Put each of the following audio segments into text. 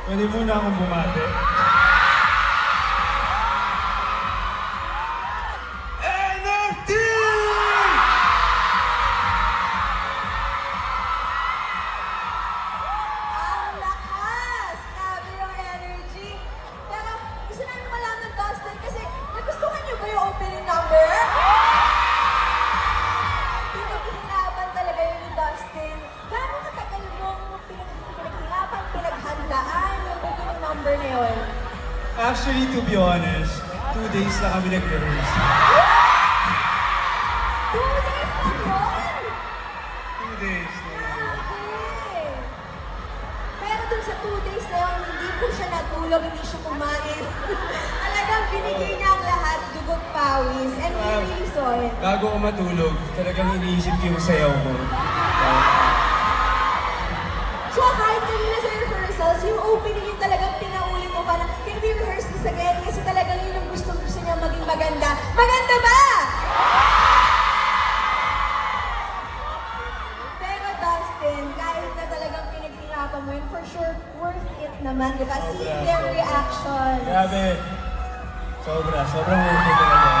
Pwede muna akong bumate. NFT! Ang lakas! Grabe yung energy. Pero gusto namin malaman, Dustin, kasi nagustuhan niyo ba yung opening number? Pinaghihirapan talaga yun ni Dustin. Gano'ng katagal mong pinaghihirapan, pinaghandaan yung opening number na yun? Actually, to be honest, 2 days na kami nag-rehearse. 2 days na yun! 2 days na yun. Okay. Pero dun sa 2 days na yun, hindi po siya natulog, hindi siya kumain. Talagang binigay niya ang lahat, dugot pawis, and we really saw it. Bago ako matulog, talagang iniisip ko yung sayaw ko. So kahit kanina sa rehearsals, yung opening yung talagang pinaulit mo parang, can we rehearse this again? Kasi talagang yun yung gusto niya maging maganda. Maganda ba? Pero Dustin, kahit na talagang pinaghirapan mo yun, for sure, worth it naman, di ba? See their reactions. Grabe. Sobrang worth it talaga.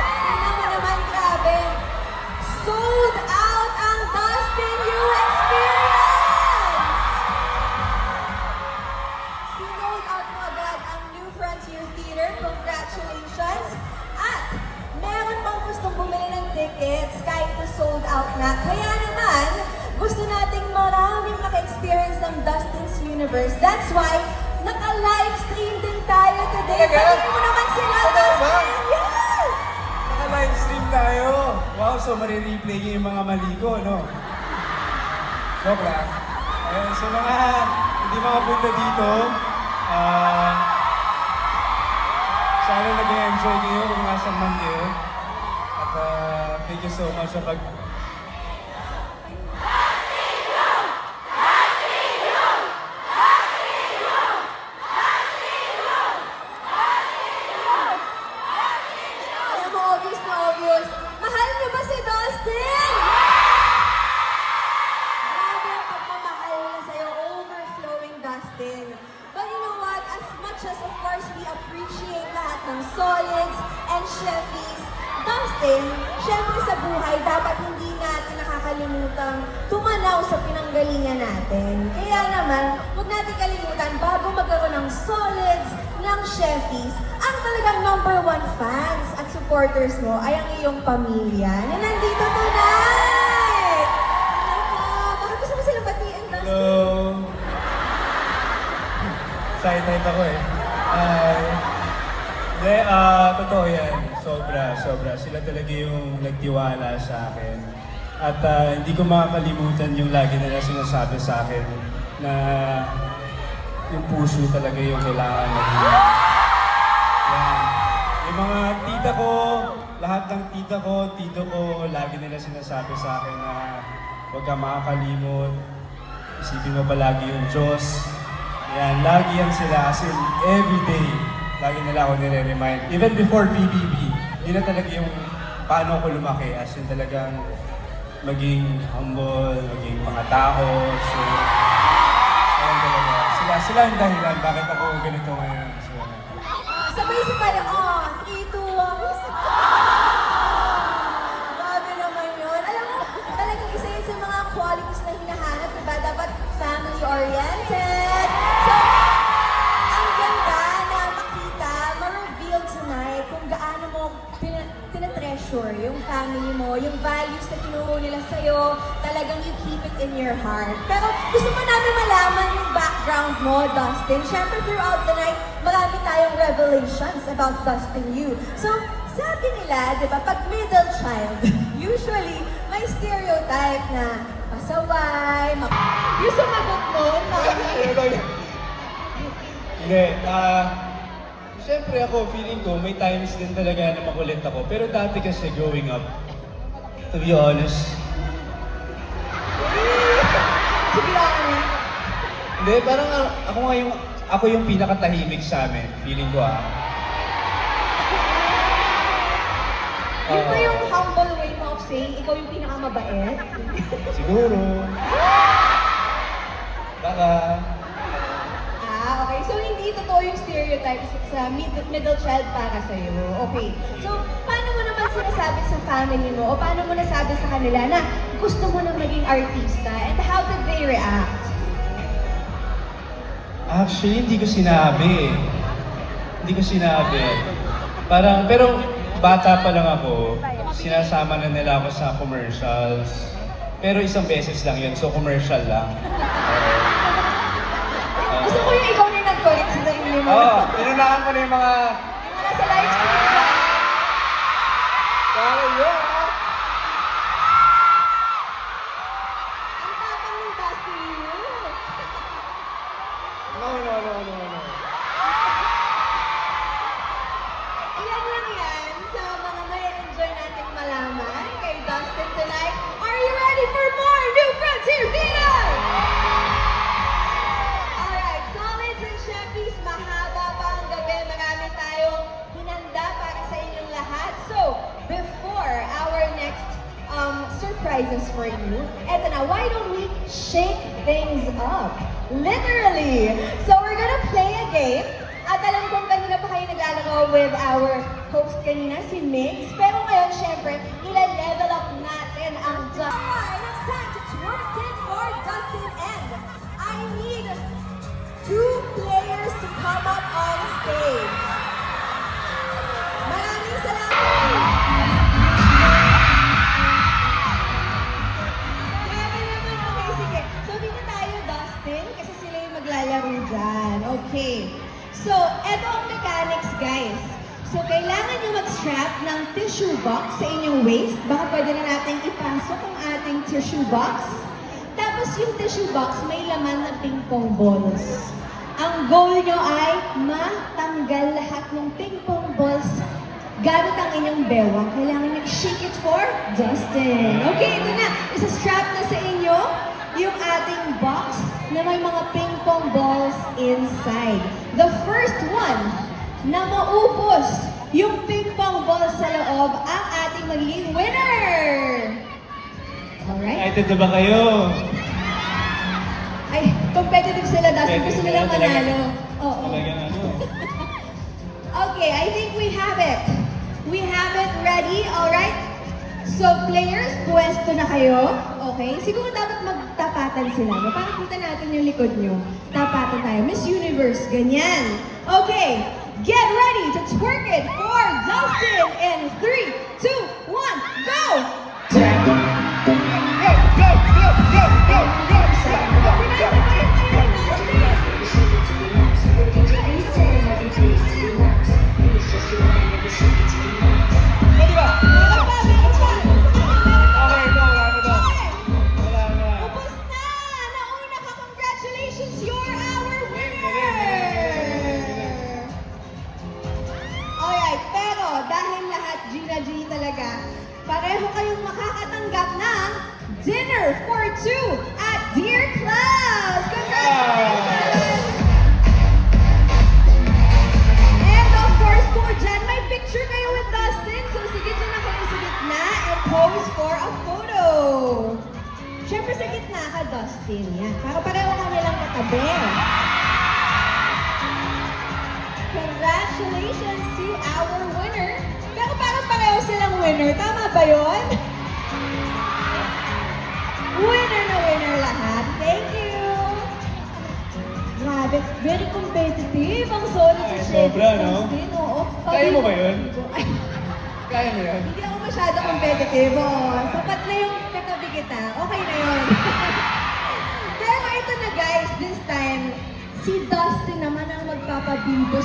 Tingnan mo naman, grabe. Sold out ang Dustin You Experience! Sold out mo agad ang New Frontier Theater. Congratulations! At meron pang gustong bumili ng tickets kahit na sold out na. Kaya naman, gusto nating maraming maka-experience ng Dustin's Universe. That's why, naka-livestream din tayo today. Talaga? Tingnan mo naman sila, Talaga ba? Dustin! Yes! Naka-livestream tayo. Wow, so marireplay niyo yung mga mali ko, no? Joke lang. Ayun, sa mga hindi makapunta dito, sana nag-enjoy kayo kung nasan man kayo. At thank you so much sa pag... Alam mo, obvious na obvious. Mahal niyo ba si Dustin? Grabe ang pagmamahal nila sa'yo. Overflowing, Dustin. But you know what? As much as, of course, we appreciate lahat ng solids and chefies, Dustin, syempre sa buhay, dapat hindi natin nakakalimutang tumanaw sa pinanggalingan natin. Kaya naman, huwag natin kalimutan, bago magkaroon ng solids, ng chefies, ang talagang #1 fans at supporters mo ay ang iyong pamilya na nandito tonight! Hello po! Baka gusto mo silang batiin, Dustin? Hello! Excited ako eh. Hindi, totoo yan. Sobra. Sila talaga yung nagtiwala sa akin. At hindi ko makakalimutan yung lagi nila sinasabi sa akin na yung puso talaga yung kailangan maging. Yan. Yung mga tita ko, lahat ng tita ko, tito ko, lagi nila sinasabi sa akin na huwag kang makakalimot. Isipin mo palagi yung Diyos. Yan, lagi yan sila. As in, everyday, lagi nila ako nire-remind. Even before PBB, yun na talaga yung paano ako lumaki. As in talagang maging humble, maging mga tao. So, ayun talaga. Sila ang dahilan bakit ako ganito ngayon. So, Sabay-sabay, 3, 2, 1. Grabe naman yun. Alam mo, talagang isa yun sa mga qualities na hinahanap, diba? Dapat family-oriented. So, ang ganda na makita, ma-reveal tonight kung gaano mo tinatreasure yung family mo, yung values na tinuro nila sa'yo, talagang you keep it in your heart. Pero gusto mo namin malaman yung background mo, Dustin. Siyempre, throughout the night, marami tayong revelations about Dustin You. So, sabi nila, di ba, pag middle child, usually, may stereotype na pasaway, yung sumagot mo, mami. hindi, siyempre ako, feeling ko, may times din talaga na makulit ako. Pero dati kasi growing up, to be honest, To be honest. hindi, parang ako yung pinakatahimik sa amin, feeling ko Yun ba yung humble way mo of saying, ikaw yung pinakamabait? Siguro. Baka. totoo yung stereotypes sa middle child para sa'yo. Okay. So, paano mo naman sinasabi sa family mo o paano mo nasabi sa kanila na gusto mo nang maging artista and how did they react? Actually, hindi ko sinabi. Hindi ko sinabi. Parang, pero bata pa lang ako, sinasama na nila ako sa commercials. Pero isang beses lang yun, so commercial lang. Gusto ko yung ikaw na yung nag-correct sa sarili mo. Oo, pinunahan ko na yung mga... Yung mga sa live stream ka. Kaya yun, ah. Ang tapang ng Dusty mo. No. Ilan lang yan sa mga may enjoy nating malaman kay Dustin tonight. Are you ready for more New Frontier Theater? Alright, Solids and Sheffies, mahaba pa ang gabi. Marami tayong hinanda para sa inyong lahat. So, before our next surprises for you, eto na, why don't we shake things up? Literally! So, we're gonna play a game. At alam kong kanina pa kayo naglalaro with our host kanina, si Migs. Pero ngayon, syempre, ila-level up natin ang Dustin. Alright, it's time to twerk it for Dustin and I need 2 players to come up on stage. Maraming salamat! Grabe naman, okay, sige. So, dito tayo, Dustin, kasi sila yung maglalaro dyan. Okay. So, eto ang mechanics, guys. So, kailangan nyo mag-strap ng tissue box sa inyong waist. Baka pwede na natin ipasok ang ating tissue box. Tapos, yung tissue box may laman na ping-pong balls. Ang goal nyo ay matanggal lahat ng ping-pong balls gamit ang inyong bewang. Kailangan nag-shake it for Dustin. Okay, ito na. Isa-strap na sa inyo yung ating box na may mga ping-pong balls inside. The first one na maupos yung ping-pong balls sa loob ang ating magiging winner! Alright? Excited na ba kayo? Ay, competitive sila, Dustin. Gusto nilang manalo. Oo. Talagang ano. Okay, I think we have it. We have it ready, alright? So, players, pwesto na kayo. Okay? Siguro dapat magtapatan sila. No? Para kita natin yung likod nyo. Tapatan tayo. Miss Universe, ganyan. Okay, get ready to twerk it for Dustin in 3, 2, 1, go! Pwede ba? Meron pa, meron pa. Okay, ito, wala na ba? Wala na. Ubus na! Nauna ka! Congratulations! You're our winner! Alright, pero dahil lahat G talaga, pareho kayong makakatanggap ng dinner for 2 at Dear Class! Congratulations! And of course, po dyan, may picture kayo with Dustin. So sige dyan na kayo sa gitna and pose for a photo. Siyempre sa gitna ka, Dustin. Yan. Para pareho kami lang katabi. Congratulations to our winner. Pero parang pareho silang winner. Tama ba yun? Winner na winner lahat. Thank you. Grabe, very competitive ang solo sa Ay, Sheffies, sobra, no? Dustin. Oo. Kaya mo ba yun? Ay, Kaya mo yan? hindi ako masyado competitive. Oh. Sapat na yung katabi kita. Okay na yun. Pero ito na guys, this time, si Dustin naman ang magpapabimbos